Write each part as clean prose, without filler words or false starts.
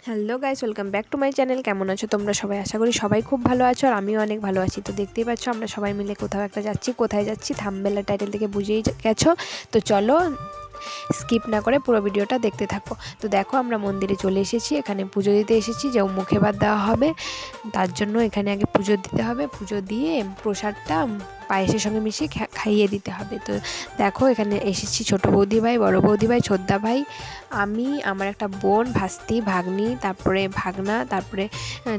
Hello guys, welcome back to my channel. কেমন আছো তোমরা সবাই? আশা করি সবাই খুব ভালো আছো আর আমিও অনেক ভালো আছি। তো দেখতেই পাচ্ছ আমরা সবাই মিলে কোথাও একটা যাচ্ছি। কোথায় যাচ্ছি থাম্বনেল আর টাইটেল থেকে বুঝেই গেছো। তো চলো স্কিপ না করে পুরো ভিডিওটা দেখতে থাকো। তো দেখো আমরা মন্দিরে চলে এসেছি, এখানে পুজো দিতে এসেছি। যে মুখে ভাত দেওয়া হবে তার জন্য এখানে আগে পুজো দিতে হবে। পুজো দিয়ে প্রসাদটা পায়েসের সঙ্গে মিশিয়ে খাইয়ে দিতে হবে। তো দেখো এখানে এসেছি ছোটো বৌদি ভাই, বড় বৌদি ভাই, ছোদ্দা ভাই, আমি, আমার একটা বোন, ভাস্তি, ভাগ্নি, তারপরে ভাগনা, তারপরে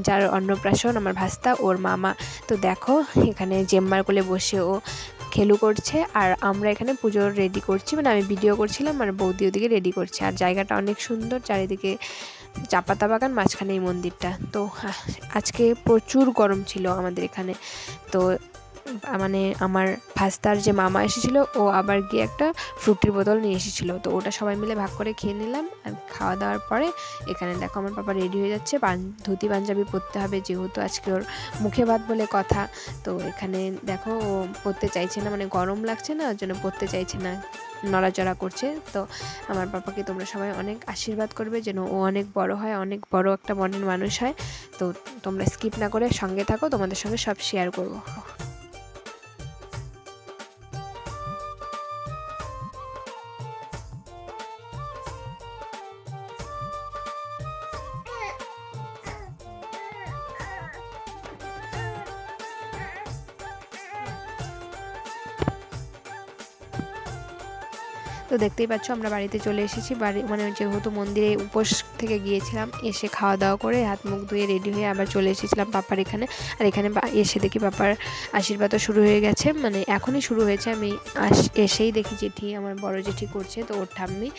যার অন্নপ্রাশন আমার ভাস্তা, ওর মামা। তো দেখো এখানে জেম্মার কোলে বসে ও খেলু করছে আর আমরা এখানে পুজোর রেডি করছি, মানে আমি ভিডিও করছিলাম আর বৌদি ওদিকে রেডি করছে। আর জায়গাটা অনেক সুন্দর, চারিদিকে চা পাতা বাগান, মাঝখানে এই মন্দিরটা। তো আজকে প্রচুর গরম ছিল আমাদের এখানে। তো মানে আমার ভাস্তার যে মামা এসেছিলো ও আবার গিয়ে একটা ফ্রুটির বোতল নিয়ে এসেছিলো। তো ওটা সবাই মিলে ভাগ করে খেয়ে নিলাম। আর খাওয়া দাওয়ার পরে এখানে দেখো আমার পাপা রেডি হয়ে যাচ্ছে। ধুতি পাঞ্জাবি পরতে হবে যেহেতু আজকে ওর মুখে ভাত বলে কথা। তো এখানে দেখো ও পরতে চাইছে না, মানে গরম লাগছে না, ওর জন্য পরতে চাইছে না, নড়াচড়া করছে। তো আমার পাপাকে তোমরা সবাই অনেক আশীর্বাদ করবে যেন ও অনেক বড় হয়, অনেক বড় একটা মনের মানুষ হয়। তো তোমরা স্কিপ না করে সঙ্গে থাকো, তোমাদের সঙ্গে সব শেয়ার করবো। তো দেখতেই পাচ্ছ আমরা বাড়িতে চলে এসেছি। বাড়ি মানে যেহেতু মন্দিরে উপোস থেকে গিয়েছিলাম, এসে খাওয়া দাওয়া করে হাত মুখ ধুয়ে রেডি হয়ে আবার চলে এসেছিলাম পাপার এখানে। আর এখানে এসে দেখি পাপার আশীর্বাদও শুরু হয়ে গেছে, মানে এখনই শুরু হয়েছে। আমি এসেই দেখি জেঠি, আমার বড় জেঠি করছে, তো ওর ঠাম্মি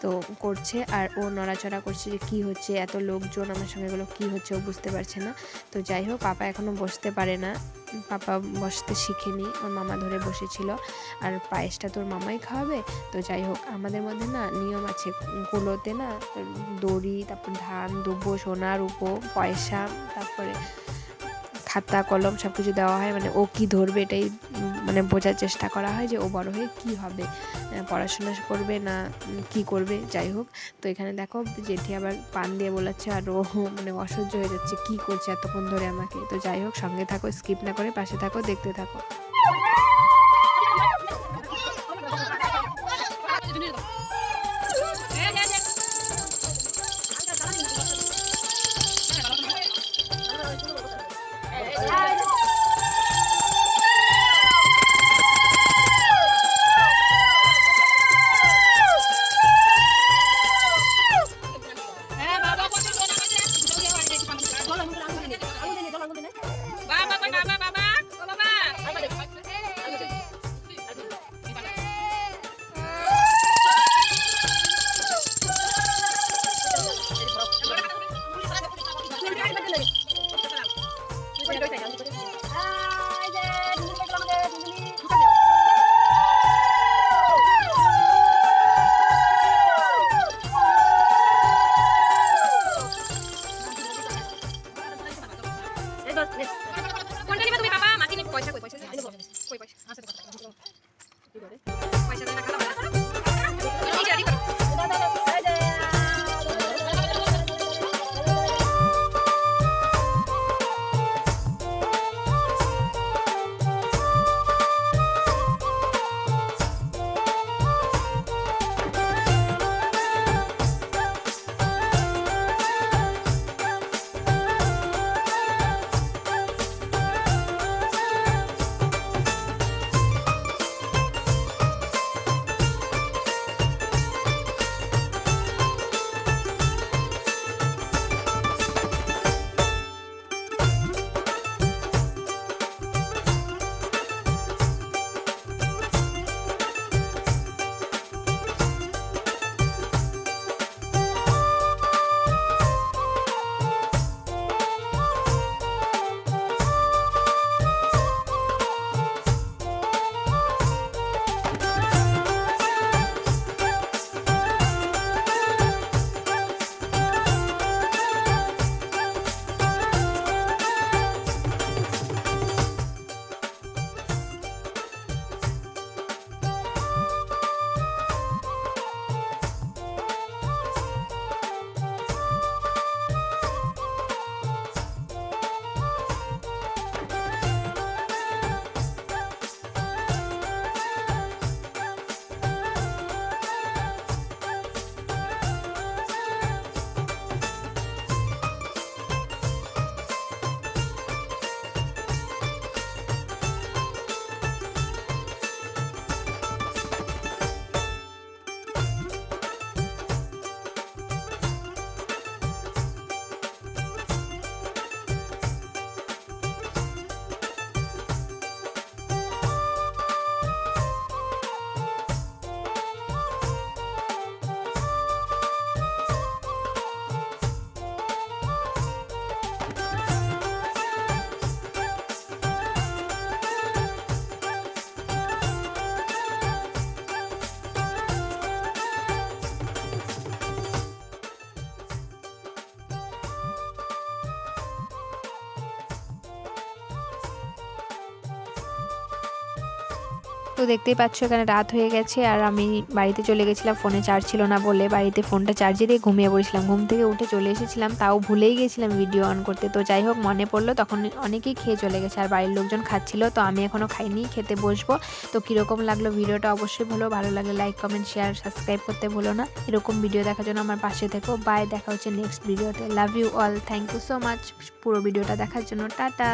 তো করছে আর ও নড়াচড়া করছে যে কী হচ্ছে, এত লোকজন আমার সঙ্গে এগুলো কী হচ্ছে ও বুঝতে পারছে না। তো যাই হোক পাপা এখনও বসতে পারে না, পাপা বসতে শিখেনি, ওর মামা ধরে বসেছিল। আর পায়েসটা তোর মামাই খাওয়াবে। তো যাই হোক আমাদের মধ্যে না নিয়ম আছে, কুলোতে না দড়ি, তারপর ধান, দুব্বো, সোনা, রূপো, পয়সা, তারপরে খাতা কলম সব কিছু দেওয়া হয়। মানে ও কি ধরবে এটাই মানে বোঝার চেষ্টা করা হয় যে ও বড় হয়ে কি হবে, পড়াশোনা করবে না কি করবে। যাই হোক তো এখানে দেখো জেঠি আবার পান দিয়ে বলাচ্ছে আর ও মানে অসহ্য হয়ে যাচ্ছে, কি করছে এতক্ষণ ধরে আমাকে। তো যাই হোক সঙ্গে থাকো, স্কিপ না করে পাশে থাকো, দেখতে থাকো। তো দেখতেই পাচ্ছ এখানে রাত হয়ে গেছে আর আমি বাড়িতে চলে গেছিলাম, ফোনে চার্জ ছিল না বলে বাড়িতে ফোনটা চার্জে দিয়ে ঘুমিয়ে পড়েছিলাম। ঘুম থেকে উঠে চলে এসেছিলাম, তাও ভুলেই গেছিলাম ভিডিও অন করতে। তো যাই হোক মনে পড়লো, তখন অনেকেই খেয়ে চলে গেছে আর বাড়ির লোকজন খাচ্ছিল, তো আমি এখনও খাইনি, খেতে বসবো। তো কীরকম লাগলো ভিডিওটা অবশ্যই ভালো লাগলে লাইক কমেন্ট শেয়ার সাবস্ক্রাইব করতে ভুলো না। এরকম ভিডিও দেখার জন্য আমার পাশে থেকো। বাই, দেখা হচ্ছে নেক্সট ভিডিওতে। Love you all, thank you so much পুরো ভিডিওটা দেখার জন্য। টাটা।